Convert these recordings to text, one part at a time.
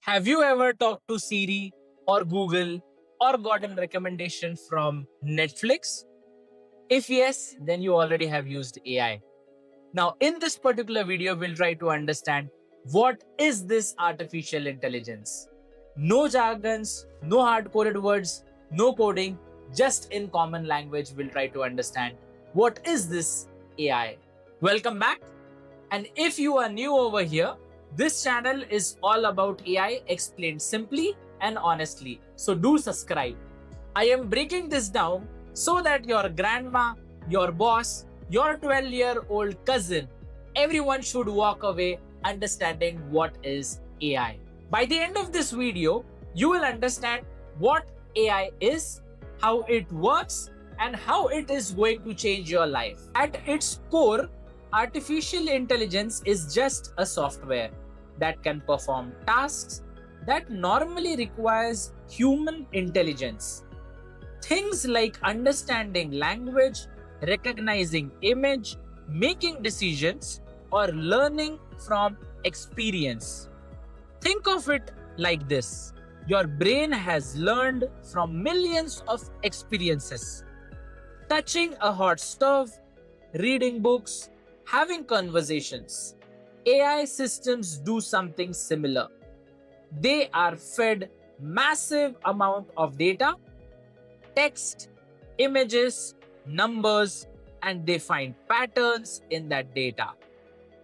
Have you ever talked to Siri or Google or gotten recommendation from Netflix? If yes, then you already have used AI. Now, in this particular video, we'll try to understand what is this artificial intelligence. No jargons, no hard-coded words, no coding, just in common language, we'll try to understand what is this AI. Welcome back. And if you are new over here, this channel is all about AI explained simply and honestly. So do subscribe. I am breaking this down so that your grandma, your boss, your 12-year-old cousin, everyone should walk away understanding what is AI. By the end of this video, you will understand what AI is, how it works, and how it is going to change your life. At its core, artificial intelligence is just a software that can perform tasks that normally requires human intelligence. Things like understanding language, recognizing image, making decisions, or learning from experience. Think of it like this. Your brain has learned from millions of experiences. Touching a hot stove, reading books, having conversations. AI systems do something similar. They are fed massive amount of data, text, images, numbers, and they find patterns in that data.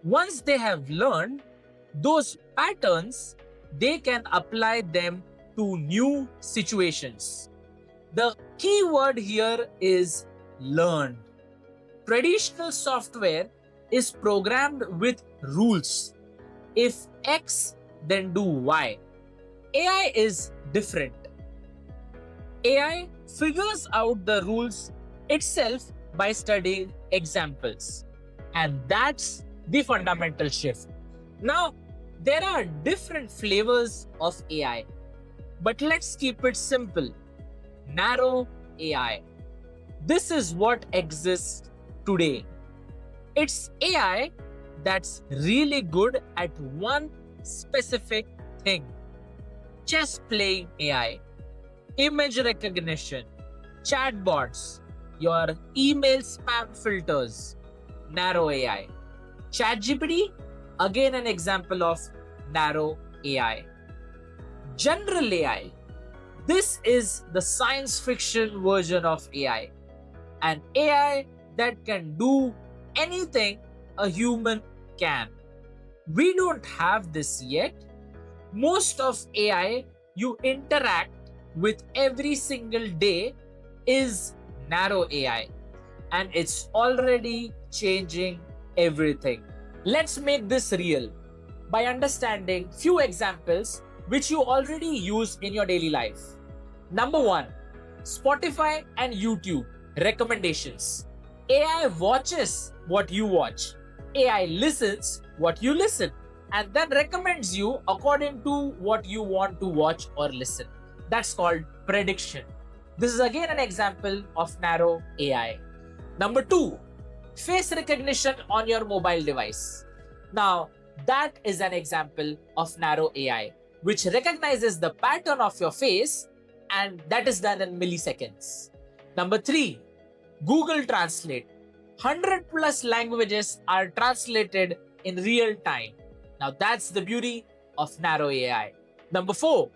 Once they have learned those patterns, they can apply them to new situations. The key word here is learn. Traditional software is programmed with rules. If X, then do Y. AI is different. AI figures out the rules itself by studying examples. And that's the fundamental shift. Now, there are different flavors of AI, but let's keep it simple. Narrow AI. This is what exists today. It's AI that's really good at one specific thing. Chess playing AI, image recognition, chatbots, your email spam filters, narrow AI. ChatGPT, again an example of narrow AI. General AI. This is the science fiction version of AI. An AI that can do anything a human can. We don't have this yet. Most of AI you interact with every single day is narrow AI, and it's already changing everything. Let's make this real by understanding few examples which you already use in your daily life. Number one, Spotify and YouTube recommendations. AI watches what you watch. AI listens what you listen and then recommends you according to what you want to watch or listen. That's called prediction. This is again an example of narrow AI. Number two, face recognition on your mobile device. Now, that is an example of narrow AI, which recognizes the pattern of your face, and that is done in milliseconds. Number three, Google Translate. 100 plus languages are translated in real time. Now that's the beauty of narrow AI. Number four,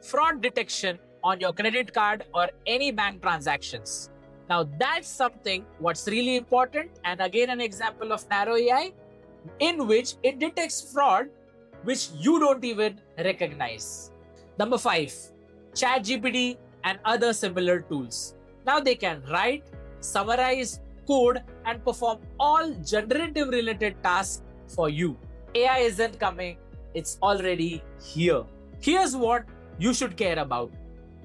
fraud detection on your credit card or any bank transactions. Now that's something what's really important, and again an example of narrow AI in which it detects fraud which you don't even recognize. Number five, ChatGPT and other similar tools. Now they can write, summarize, code, and perform all generative related tasks for you. AI isn't coming, it's already here. Here's what you should care about.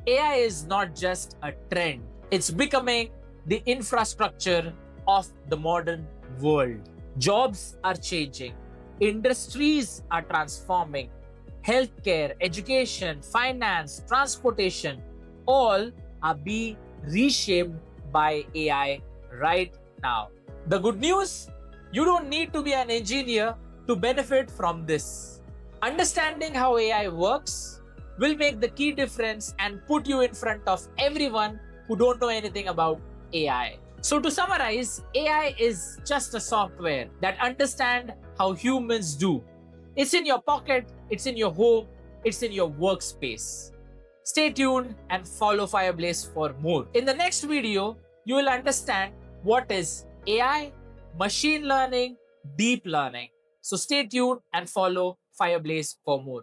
AI is not just a trend, it's becoming the infrastructure of the modern world. Jobs are changing, industries are transforming, healthcare, education, finance, transportation, all are being reshaped by AI right now. The good news, you don't need to be an engineer to benefit from this. Understanding how AI works will make the key difference and put you in front of everyone who don't know anything about AI. So to summarize, AI is just a software that understands how humans do. It's in your pocket, it's in your home, it's in your workspace. Stay tuned and follow Fireblaze for more. In the next video, you will understand what is AI, machine learning, deep learning. So stay tuned and follow Fireblaze for more.